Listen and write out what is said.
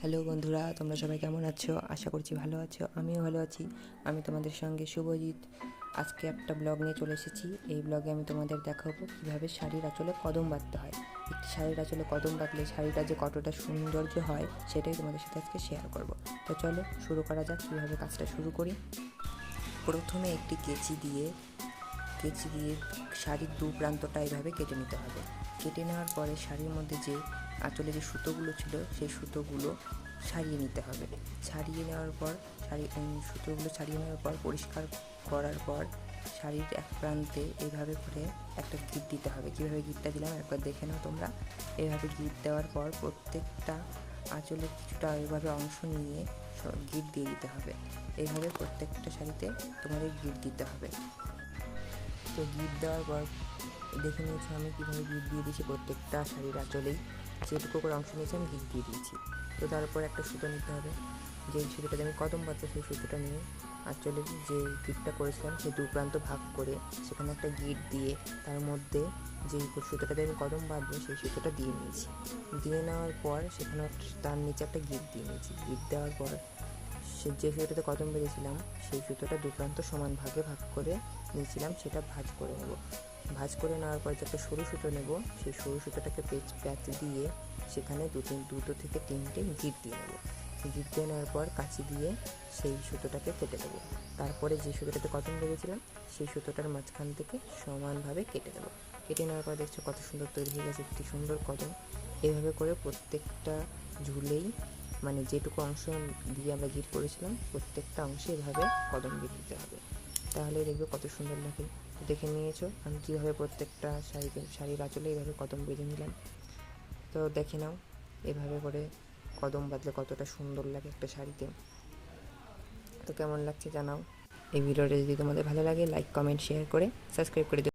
Hello বন্ধুরা, তোমরা সবাই কেমন আছো? আশা করছি ভালো আছো। আমিও ভালো আছি। আমি তোমাদের সঙ্গে শুভজিৎ। আজকে একটা ব্লগ নিয়ে চলে এসেছি। এই ব্লগে আমি তোমাদের দেখাবো কীভাবে শাড়ির আঁচলে কদম বাঁধতে হয়। একটি শাড়ির আঁচলে কদম বাঁধলে শাড়িটা যে কতটা সৌন্দর্য হয় সেটাই তোমাদের সাথে আজকে শেয়ার করব। তো চলো শুরু করা যাক। কীভাবে কাজটা শুরু করি। প্রথমে একটি কেচি দিয়ে শাড়ির দু প্রান্তটা এইভাবে কেটে নিতে হবে। কেটে নেওয়ার পরে শাড়ির মধ্যে যে আঁচলে যে সুতোগুলো ছিল সেই সুতোগুলো ছাড়িয়ে নিতে হবে। সুতোগুলো ছাড়িয়ে নেওয়ার পর পরিষ্কার করার পর শাড়ির এক প্রান্তে এইভাবে করে একটা গিঁট দিতে হবে। কীভাবে গিঁটটা দিলাম একবার দেখে নাও তোমরা। এইভাবে গিঁট দেওয়ার পর প্রত্যেকটা আঁচলের কিছুটা এইভাবে অংশ নিয়ে গিঁট দিয়ে দিতে হবে। এইভাবে প্রত্যেকটা শাড়িতে তোমাদের গিঁট দিতে হবে। তো গিঁট দেওয়ার পর দেখে নিয়েছি আমি কীভাবে গিঁট দিয়ে দিয়েছি। প্রত্যেকটা শাড়ির আঁচলেই যেটুকু করে অংশ নিয়েছি আমি গিঁট দিয়ে দিয়েছি। তো তারপর একটা সুতো নিতে হবে। যে সুতোটাতে আমি কদম বাঁধবো সেই সুতোটা নিয়ে আঁচলের যে গিঁটটা করেছিলাম সেই দু প্রান্ত ভাগ করে সেখানে একটা গিঁট দিয়ে তার মধ্যে যে সুতোটাতে আমি কদম বাঁধবো সেই সুতোটা দিয়ে নিয়েছি। দিয়ে নেওয়ার পর সেখানে তার নিচে একটা গিঁট দিয়ে নিয়েছি। গিঁট দেওয়ার পর যে সুতোটাতে কদম বেঁধেছিলাম সেই সুতোটা দু প্রান্ত সমান ভাগে ভাগ করে নিয়েছিলাম, সেটা ভাঁজ করে নেব। ভাঁজ করে নেওয়ার পর যে একটা সরু সুতো নেব, সেই সরু সুতোটাকে প্যাচ দিয়ে সেখানে দুটো থেকে তিনটে গিঁট দিয়ে নেব। গিঁট দিয়ে নেওয়ার পর কাঁচি দিয়ে সেই সুতোটাকে কেটে দেবো। তারপরে যে সুতোটাতে কদম বেঁধেছিলাম সেই সুতোটার মাঝখান থেকে সমানভাবে কেটে দেবো। কেটে নেওয়ার পর দেখছো কত সুন্দর তৈরি হয়ে গেছে একটি সুন্দর কদম। এভাবে করে প্রত্যেকটা ঝুলেই মানে যেটুকু অংশ দিয়ে আমরা গিঁট করেছিলাম প্রত্যেকটা অংশে এভাবে কদম গিঁট দিতে হবে। তাহলে দেখবে কত সুন্দর লাগে। দেখে নিয়েছো আমি কীভাবে প্রত্যেকটা শাড়ির আঁচলে এইভাবে কদম বেঁধে নিলাম। তো দেখে নাও এভাবে করে কদম বাঁধলে কতটা সুন্দর লাগে একটা শাড়িতে। তো কেমন লাগছে জানাও। এই ভিডিওটা যদি তোমাদের ভালো লাগে লাইক কমেন্ট শেয়ার করে সাবস্ক্রাইব করে দিও।